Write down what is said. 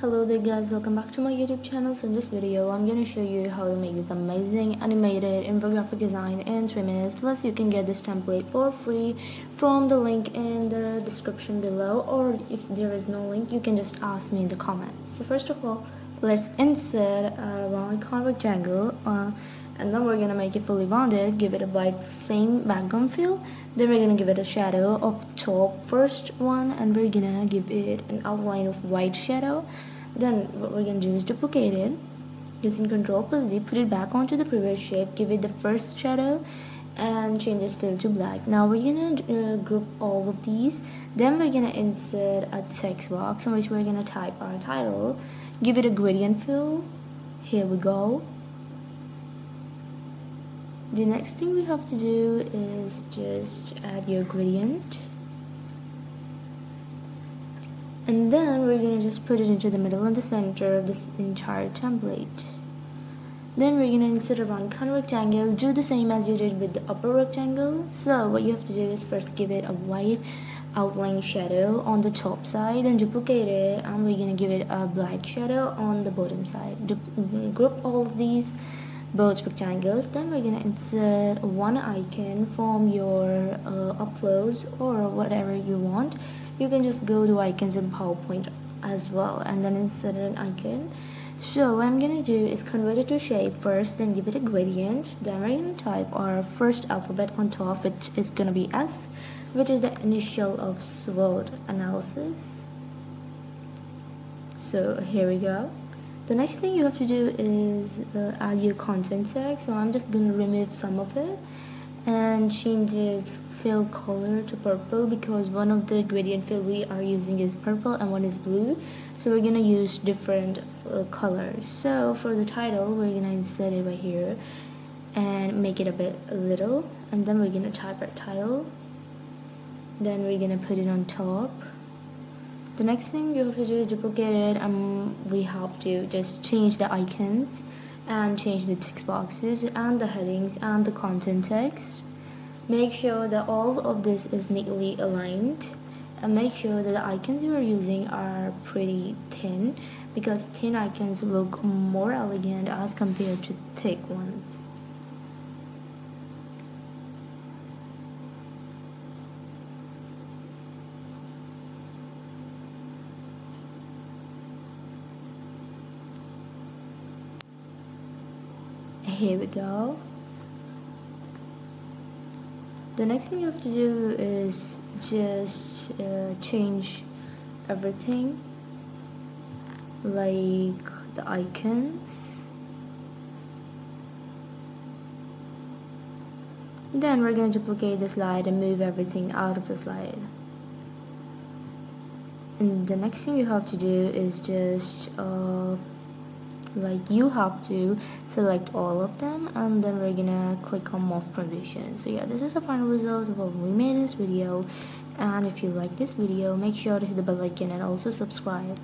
Hello there guys, welcome back to my YouTube channel. So in this video I'm going to show you how to make this amazing animated infographic design in 3 minutes. Plus you can get this template for free from the link in the description below, or if there is no link you can just ask me in the comments. So first of all, let's insert a round rectangle and then we're gonna make it fully rounded, give it a white same background feel. Then we're gonna give it a shadow of top first one, and we're gonna give it an outline of white shadow. Then what we're gonna do is duplicate it using Ctrl+Z, put it back onto the previous shape, give it the first shadow and change this fill to black. Now we're gonna group all of these. Then we're gonna insert a text box in which we're gonna type our title, give it a gradient fill. Here we go. The next thing we have to do is just add your gradient, and then we're gonna just put it into the middle and the center of this entire template. Then we're gonna insert a round rectangle, do the same as you did with the upper rectangle. So what you have to do is first give it a white outline shadow on the top side, then duplicate it, and we're gonna give it a black shadow on the bottom side. Group all of these both rectangles. Then we're gonna insert one icon from your uploads or whatever you want. You can just go to icons in PowerPoint as well and then insert an icon. So what I'm gonna do is convert it to shape first, then give it a gradient. Then we're gonna type our first alphabet on top, which is gonna be S, which is the initial of SWOT analysis. So here we go. The next thing you have to do is add your content text. So I'm just gonna remove some of it and change its fill color to purple, because one of the gradient fill we are using is purple and one is blue, so we're gonna use different colors. So for the title we're gonna insert it right here and make it a bit little, and then we're gonna type our title, then we're gonna put it on top. The next thing you have to do is duplicate it, and we have to just change the icons and change the text boxes and the headings and the content text. Make sure that all of this is neatly aligned, and make sure that the icons you are using are pretty thin, because thin icons look more elegant as compared to thick ones. Here we go. The next thing you have to do is just change everything, like the icons. Then we're going to duplicate the slide and move everything out of the slide. And the next thing you have to do is just you have to select all of them, and then we're gonna click on morph transition. So yeah, this is the final result of what we made in this video, and if you like this video, make sure to hit the bell icon and also subscribe.